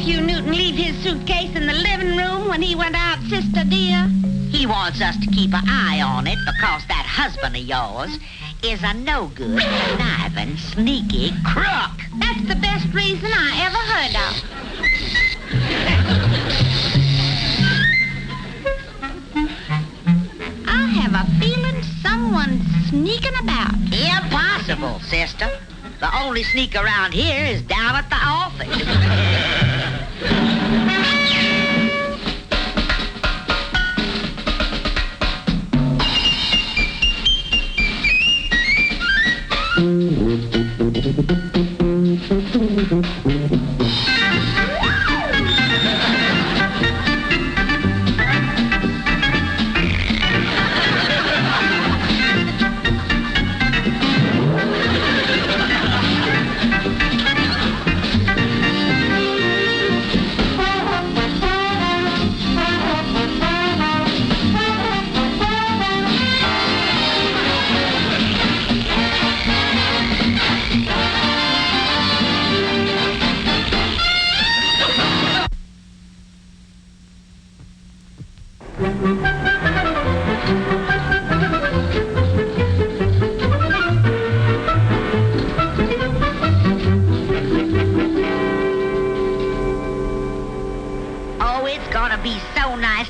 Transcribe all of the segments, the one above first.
Nephew Newton leave his suitcase in the living room when he went out, sister dear? He wants us to keep an eye on it because that husband of yours is a no-good, conniving, sneaky crook. That's the best reason I ever heard of. I have a feeling someone's sneaking about. Impossible, sister. The only sneak around here is down at the office.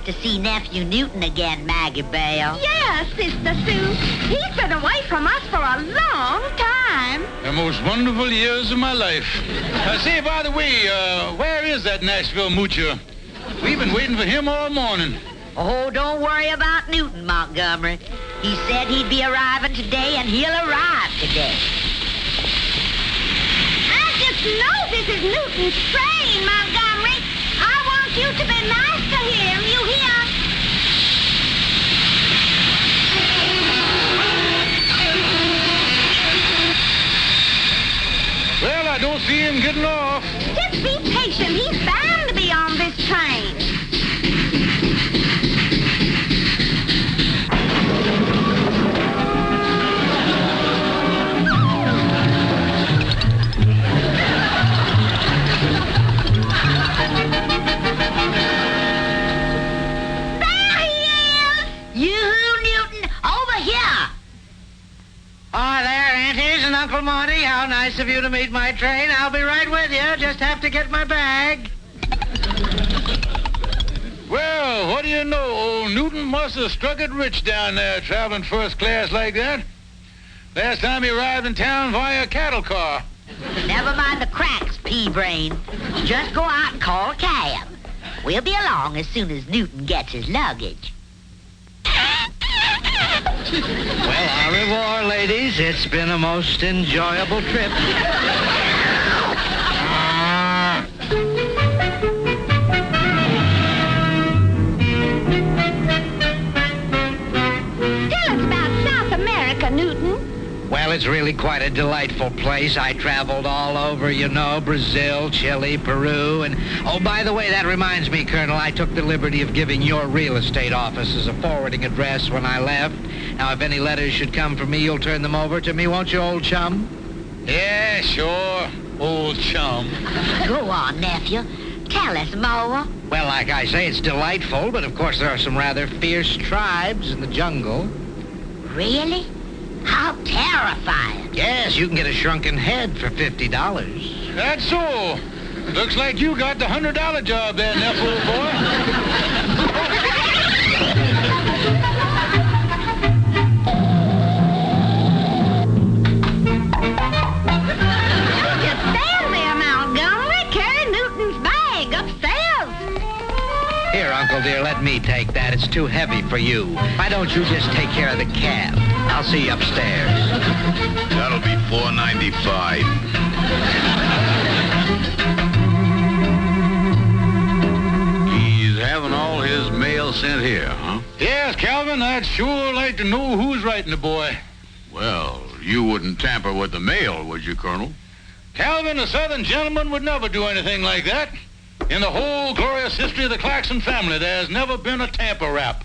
To see Nephew Newton again, Maggie Belle. Yes, Sister Sue. He's been away from us for a long time. The most wonderful years of my life. Say, by the way, where is that Nashville moocher? We've been waiting for him all morning. Oh, don't worry about Newton, Montgomery. He said he'd be arriving today, and he'll arrive today. I just know this is Newton's train, Montgomery. I want you to be nice to him, you hear? Well, I don't see him getting off. Just be patient. He's bound to be on this train. Uncle Monty, how nice of you to meet my train. I'll be right with you. Just have to get my bag. Well, what do you know? Old Newton must have struck it rich down there traveling first class like that. Last time he arrived in town via cattle car. Never mind the cracks, pea-brain. Just go out and call a cab. We'll be along as soon as Newton gets his luggage. Well, au revoir, ladies. It's been a most enjoyable trip. Tell us about South America, Newton. Well, it's really quite a delightful place. I traveled all over, you know, Brazil, Chile, Peru, and... Oh, by the way, that reminds me, Colonel, I took the liberty of giving your real estate office as a forwarding address when I left. Now, if any letters should come from me, you'll turn them over to me, won't you, old chum? Yeah, sure, old chum. Go on, nephew. Tell us more. Well, like I say, it's delightful, but of course there are some rather fierce tribes in the jungle. Really? How terrifying. Yes, you can get a shrunken head for $50. That's so. Looks like you got the $100 job there, Neff, old boy. Just stand there, Montgomery. Carry Newton's bag upstairs. Here, Uncle dear, let me take that. It's too heavy for you. Why don't you just take care of the cab? I'll see you upstairs. That'll be $4.95. He's having all his mail sent here, huh? Yes, Calvin, I'd sure like to know who's writing the boy. Well, you wouldn't tamper with the mail, would you, Colonel? Calvin, a Southern gentleman would never do anything like that. In the whole glorious history of the Clarkson family, there's never been a tamper rap.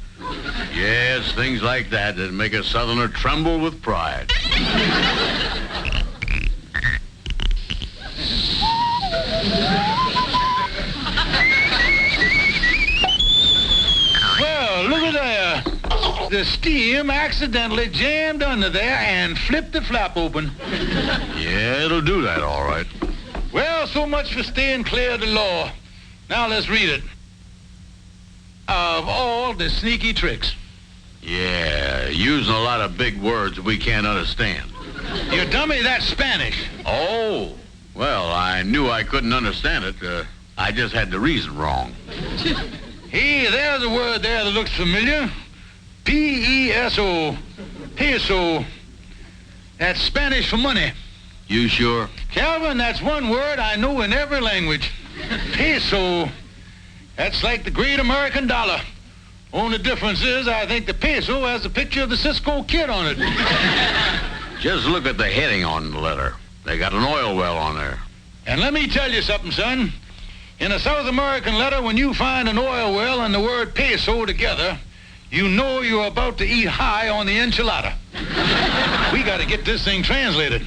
Yes, things like that make a Southerner tremble with pride. The steam accidentally jammed under there and flipped the flap open. Yeah, it'll do that, all right. Well, so much for staying clear of the law. Now let's read it. Of all the sneaky tricks. Yeah, using a lot of big words we can't understand. You dummy, that's Spanish. Oh, well, I knew I couldn't understand it. I just had the reason wrong. Hey, there's a word there that looks familiar. P-E-S-O. Peso. That's Spanish for money. You sure? Calvin, that's one word I know in every language. Peso. That's like the great American dollar. Only difference is I think the peso has a picture of the Cisco Kid on it. Just look at the heading on the letter. They got an oil well on there. And let me tell you something, son. In a South American letter, when you find an oil well and the word peso together, you know you're about to eat high on the enchilada. We got to get this thing translated.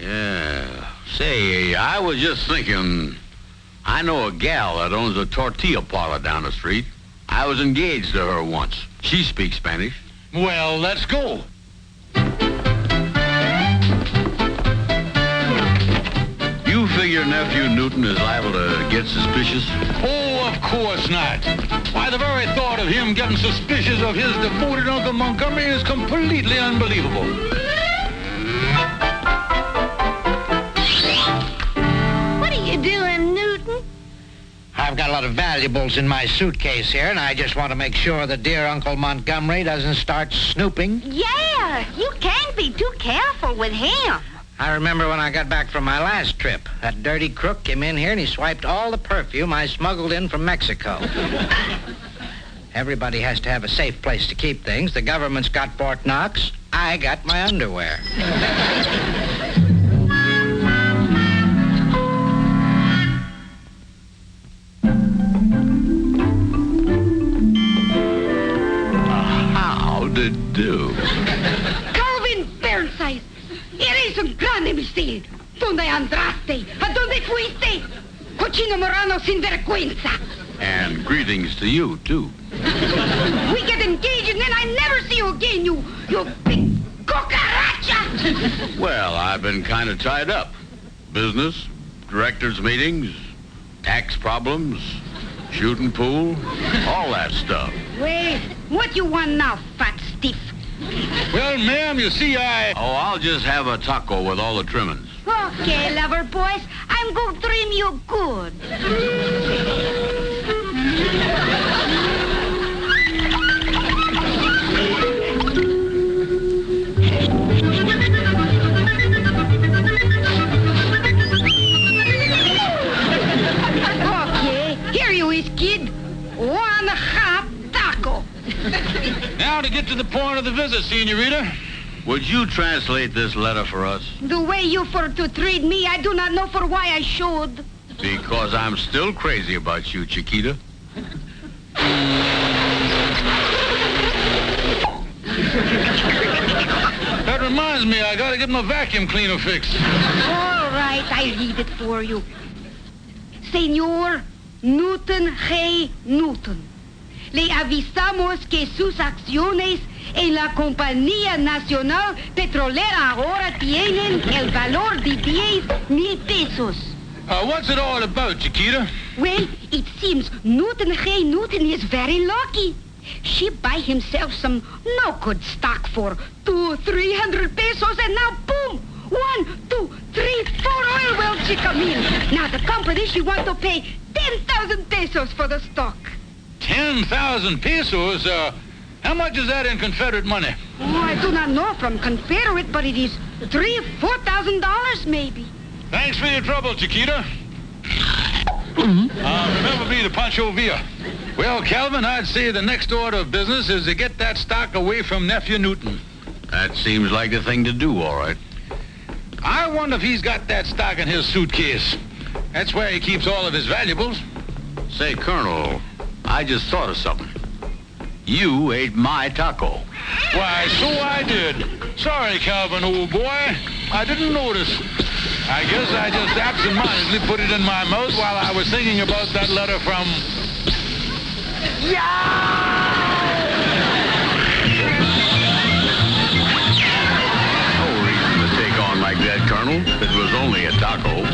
Yeah. Say, I was just thinking, I know a gal that owns a tortilla parlor down the street. I was engaged to her once. She speaks Spanish. Well, let's go. You figure Nephew Newton is liable to get suspicious? Oh, of course not. Why, the very thought of him getting suspicious of his devoted Uncle Montgomery is completely unbelievable. What are you doing, Newton? I've got a lot of valuables in my suitcase here, and I just want to make sure that dear Uncle Montgomery doesn't start snooping. Yeah, you can't be too careful with him. I remember when I got back from my last trip. That dirty crook came in here and he swiped all the perfume I smuggled in from Mexico. Everybody has to have a safe place to keep things. The government's got Fort Knox. I got my underwear. How'd it do? Calvin Burnside, eres un gran imbécil. ¿Dónde andaste? ¿A dónde fuiste? Cochino morano sin vergüenza. And greetings to you, too. We get engaged and then I never see you again, you big cucaracha. Well, I've been kind of tied up. Business, directors' meetings, tax problems, shooting pool, all that stuff. Well, what you want now, fat stiff? Well, ma'am, you see, Oh, I'll just have a taco with all the trimmings. Okay, lover boys, I'm going to trim you good. Okay, here you is, kid. 1.5 taco. now to get to the point of the visit, senorita. Would you translate this letter for us? The way you for to treat me, I do not know for why I should. Because I'm still crazy about you, Chiquita. That reminds me, I gotta get my vacuum cleaner fixed. All right, I read it for you. Señor Newton G. Newton, le avisamos que sus acciones en la Compañía Nacional Petrolera ahora tienen el valor de 10,000 pesos. What's it all about, Chiquita? Well, it seems Newton G. Newton is very lucky. She buy himself some no good stock for 200-300 pesos, and now boom! 1, 2, 3, 4 oil wells she come in. Now the company she want to pay 10,000 pesos for the stock. 10,000 pesos? How much is that in Confederate money? Oh, I do not know from Confederate, but it is $3,000-$4,000 maybe. Thanks for your trouble, Chiquita. Remember me to Pancho Villa. Well, Calvin, I'd say the next order of business is to get that stock away from Nephew Newton. That seems like the thing to do, all right. I wonder if he's got that stock in his suitcase. That's where he keeps all of his valuables. Say, Colonel, I just thought of something. You ate my taco. Why, so I did. Sorry, Calvin, old boy. I didn't notice. I guess I just absentmindedly put it in my mouth while I was thinking about that letter from... Yeah! Colonel. It was only a taco.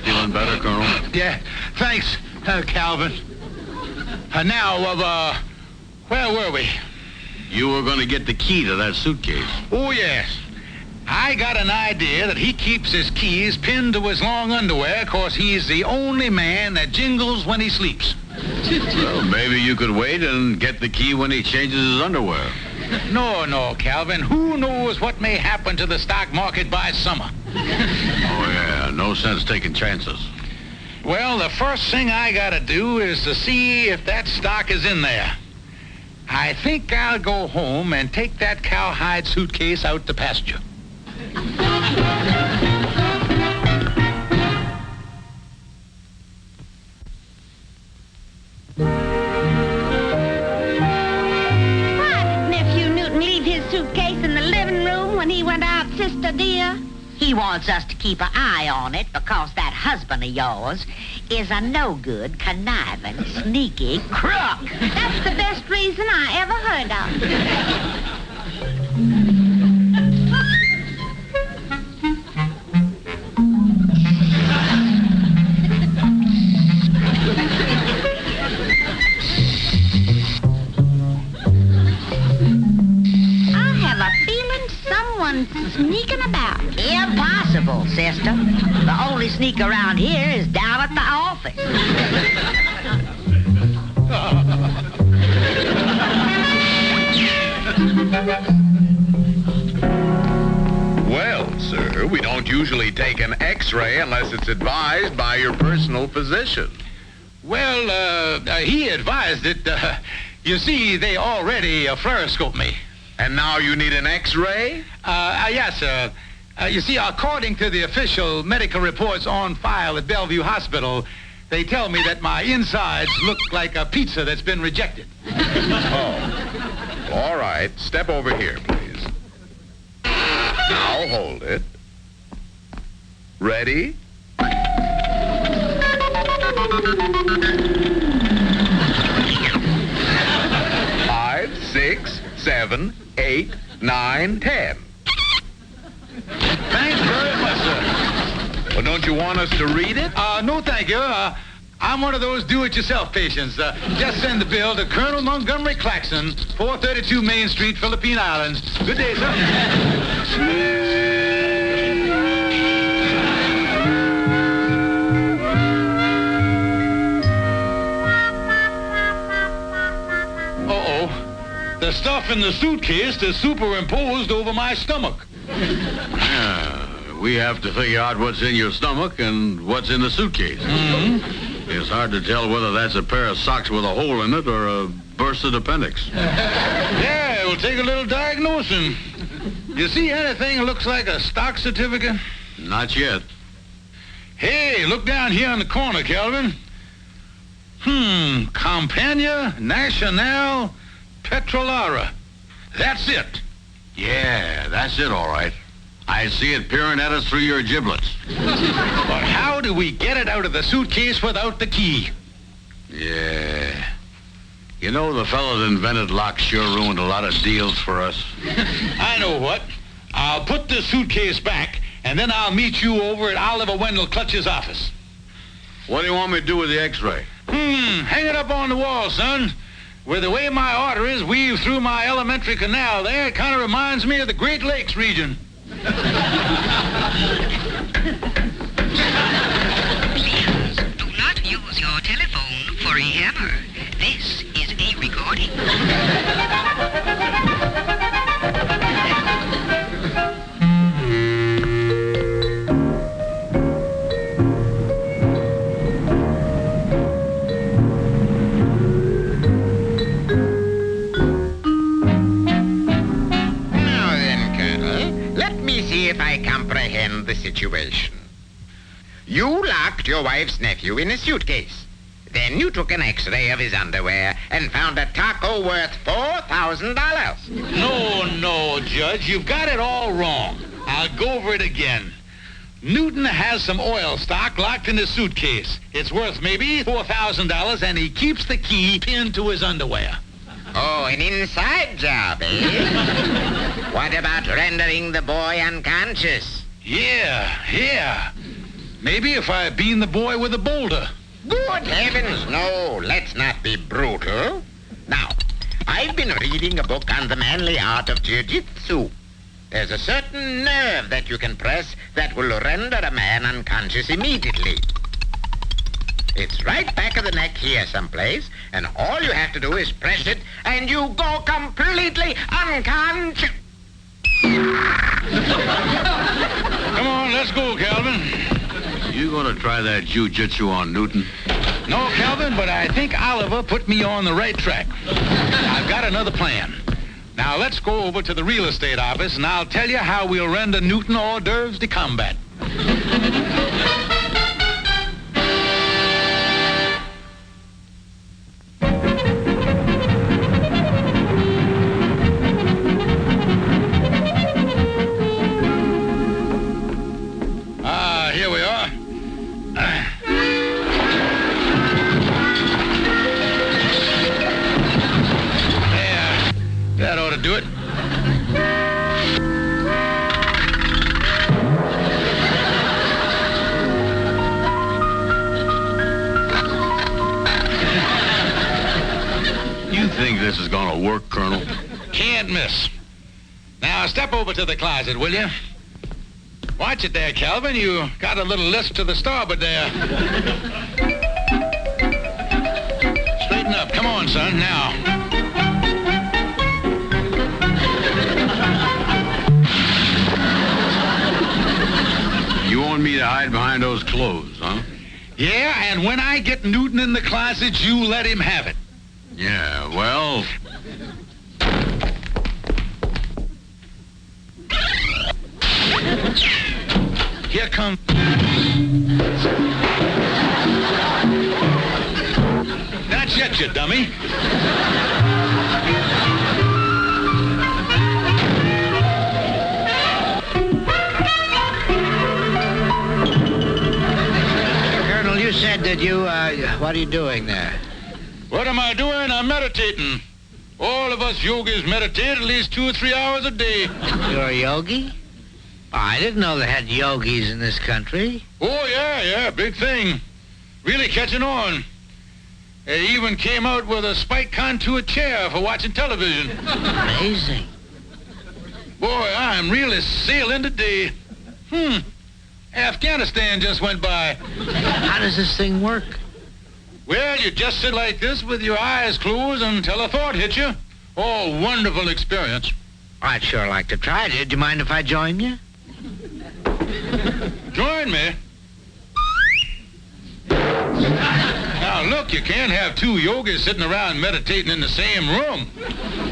Feeling better, Colonel? Yeah, thanks, Calvin. Now, where were we? You were going to get the key to that suitcase. Oh, yes. I got an idea that he keeps his keys pinned to his long underwear 'cause he's the only man that jingles when he sleeps. Well, maybe you could wait and get the key when he changes his underwear. No, Calvin. Who knows what may happen to the stock market by summer? Oh, yeah. No sense taking chances. Well, the first thing I gotta do is to see if that stock is in there. I think I'll go home and take that cowhide suitcase out to pasture. Why did Nephew Newton leave his suitcase in the living room when he went out, sister dear? He wants us to keep an eye on it because that husband of yours is a no-good, conniving, sneaky crook. That's the best reason I ever heard I have a feeling someone's sneaking about. Impossible, sister. The only sneak around here is down at the office. Well, sir, we don't usually take an X-ray unless it's advised by your personal physician. Well, he advised it. You see, they already fluoroscoped me. And now you need an X-ray? Yes, sir. You see, according to the official medical reports on file at Bellevue Hospital, they tell me that my insides look like a pizza that's been rejected. Oh. All right. Step over here, please. Now hold it. Ready? Five, 6, 7, 8, 9, 10. Thanks very much, sir. Well, don't you want us to read it? No, thank you. I'm one of those do-it-yourself patients. Just send the bill to Colonel Montgomery Claxon, 432 Main Street, Philippine Islands. Good day, sir. The stuff in the suitcase is superimposed over my stomach. Yeah, we have to figure out what's in your stomach and what's in the suitcase. Mm-hmm. It's hard to tell whether that's a pair of socks with a hole in it or a bursted appendix. Yeah, it will take a little diagnosing. You see anything that looks like a stock certificate? Not yet. Hey, look down here in the corner, Calvin. Campania Nacional Petrolara. That's it. Yeah, that's it, all right. I see it peering at us through your giblets. But how do we get it out of the suitcase without the key? Yeah. You know, the fellow that invented locks sure ruined a lot of deals for us. I know what. I'll put the suitcase back, and then I'll meet you over at Oliver Wendell Clutch's office. What do you want me to do with the X-ray? Hang it up on the wall, son. With the way my arteries weave through my elementary canal there, it kind of reminds me of the Great Lakes region. Please do not use your telephone for a hammer. This is a recording. If I comprehend the situation. You locked your wife's nephew in a suitcase. Then you took an X-ray of his underwear and found a taco worth $4,000. No, Judge. You've got it all wrong. I'll go over it again. Newton has some oil stock locked in his suitcase. It's worth maybe $4,000, and he keeps the key pinned to his underwear. Oh, an inside job, eh? What about rendering the boy unconscious? Yeah. Maybe if I beam the boy with a boulder. Good heavens, no. Let's not be brutal. Now, I've been reading a book on the manly art of jiu-jitsu. There's a certain nerve that you can press that will render a man unconscious immediately. It's right back of the neck here someplace, and all you have to do is press it, and you go completely unconscious. Come on, let's go, Calvin. You gonna try that jiu-jitsu on Newton? No, Calvin, but I think Oliver put me on the right track. I've got another plan. Now, let's go over to the real estate office, and I'll tell you how we'll render Newton hors d'oeuvres de combat. Here we are. There. That ought to do it. You think this is gonna work, Colonel? Can't miss. Now, step over to the closet, will you? Watch it there, Calvin. You got a little list to the starboard there. Straighten up. Come on, son. Now. You want me to hide behind those clothes, huh? Yeah, and when I get Newton in the closet, you let him have it. Yeah, well... Here comes... Not yet, you dummy. Colonel, you said that you, what are you doing there? What am I doing? I'm meditating. All of us yogis meditate at least 2 or 3 hours a day. You're a yogi? I didn't know they had yogis in this country. Oh, yeah, big thing. Really catching on. They even came out with a spike contour chair for watching television. Amazing. Boy, I'm really sailing today. Afghanistan just went by. How does this thing work? Well, you just sit like this with your eyes closed until a thought hits you. Oh, wonderful experience. I'd sure like to try it. Do you mind if I join you? Join me. Now, look, you can't have 2 yogis sitting around meditating in the same room.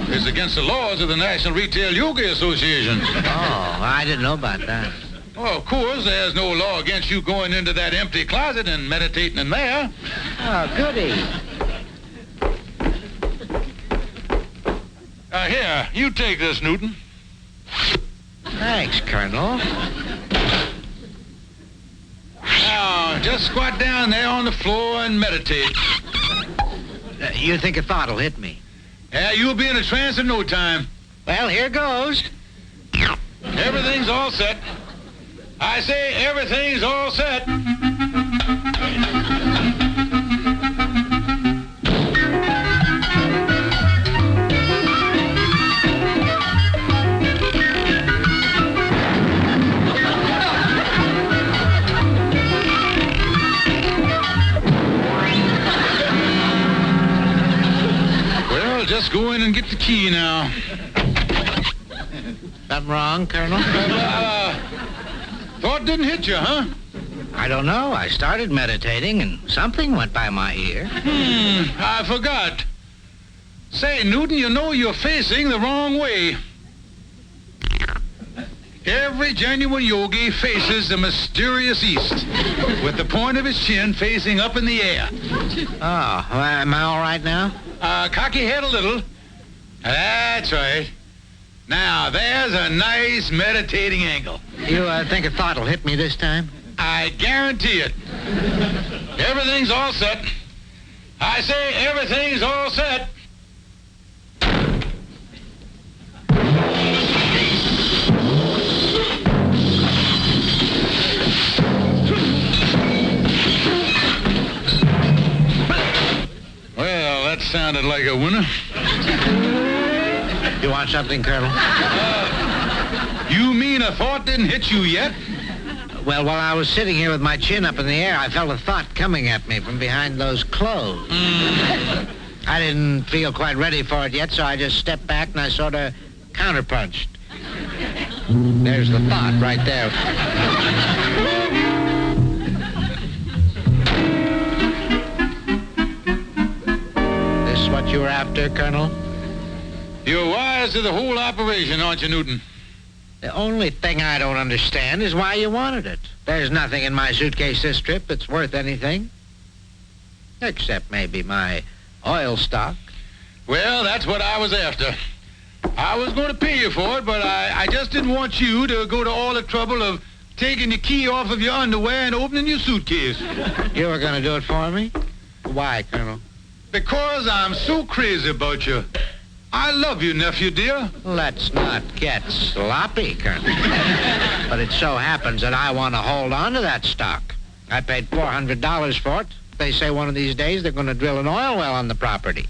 It's against the laws of the National Retail Yoga Association. Oh, I didn't know about that. Oh, of course, there's no law against you going into that empty closet and meditating in there. Oh, goody. Here, you take this, Newton. Thanks, Colonel. Now, just squat down there on the floor and meditate. You think a thought'll hit me? Yeah, you'll be in a trance in no time. Well, here goes. Everything's all set. I say everything's all set. Well, just go in and get the key now. Something wrong, Colonel? Thought didn't hit you, huh? I don't know. I started meditating and something went by my ear. I forgot. Say, Newton, you know you're facing the wrong way. Every genuine yogi faces the mysterious east, with the point of his chin facing up in the air. Oh, am I all right now? Cock your head a little. That's right. Now, there's a nice meditating angle. You think a thought will hit me this time? I guarantee it. Everything's all set. I say everything's all set. Well, that sounded like a winner. You want something, Colonel? You mean a thought didn't hit you yet? Well, while I was sitting here with my chin up in the air, I felt a thought coming at me from behind those clothes. I didn't feel quite ready for it yet, so I just stepped back and I sort of counterpunched. There's the thought right there. This what you were after, Colonel? You're wise to the whole operation, aren't you, Newton? The only thing I don't understand is why you wanted it. There's nothing in my suitcase this trip that's worth anything. Except maybe my oil stock. Well, that's what I was after. I was going to pay you for it, but I just didn't want you to go to all the trouble of taking the key off of your underwear and opening your suitcase. You were going to do it for me? Why, Colonel? Because I'm so crazy about you. I love you, nephew, dear. Let's not get sloppy, Colonel. But it so happens that I want to hold on to that stock. I paid $400 for it. They say one of these days they're going to drill an oil well on the property.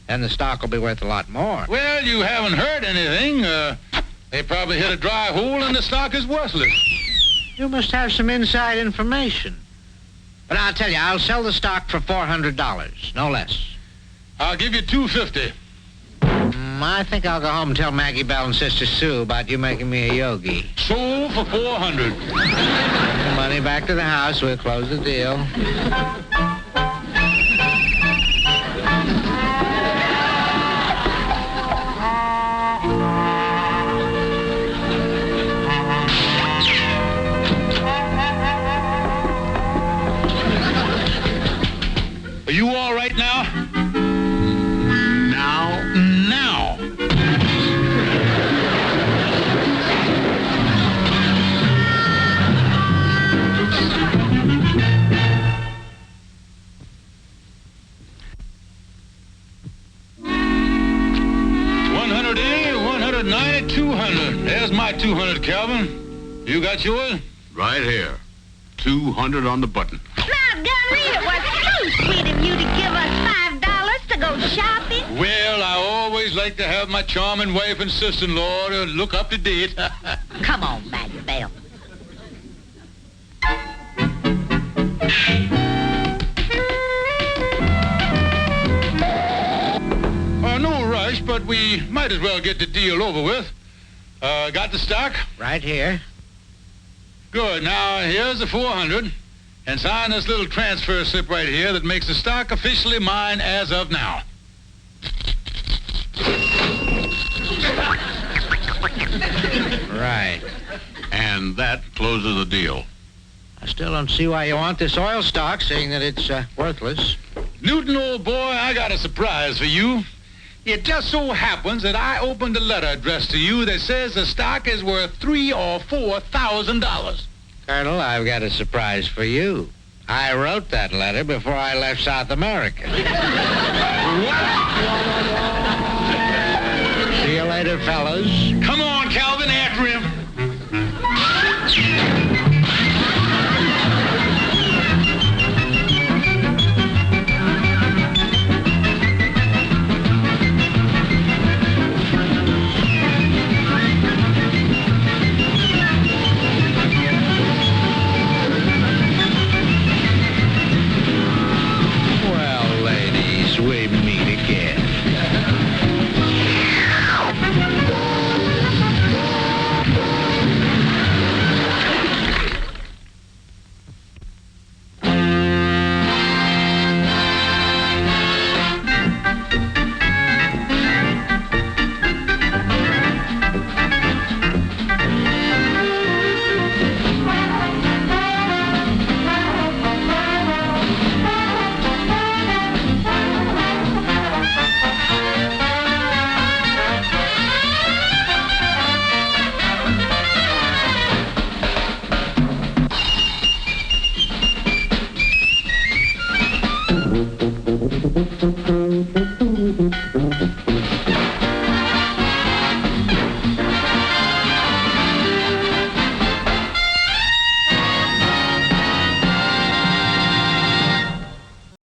And the stock will be worth a lot more. Well, you haven't heard anything. They probably hit a dry hole and the stock is worthless. You must have some inside information. But I'll tell you, I'll sell the stock for $400, no less. I'll give you $250. I think I'll go home and tell Maggie Bell and Sister Sue about you making me a yogi. Sold for $400. Bring the money back to the house. We'll close the deal. Are you all right now? Now. 190, 200. There's my 200, Calvin. You got yours? Right here. 200 on the button. Montgomery, it was so sweet of you to give us $5 to go shopping. Well, I always like to have my charming wife and sister-in-law to look up to date. Come on, Maggie Bell. No rush, but we might as well get the deal over with. Got the stock? Right here. Good. Now, here's the 400. And sign this little transfer slip right here that makes the stock officially mine as of now. Right. And that closes the deal. I still don't see why you want this oil stock, seeing that it's worthless. Newton, old boy, I got a surprise for you. It just so happens that I opened a letter addressed to you that says the stock is worth $3,000 or $4,000. Colonel, I've got a surprise for you. I wrote that letter before I left South America. What? See you later, fellas.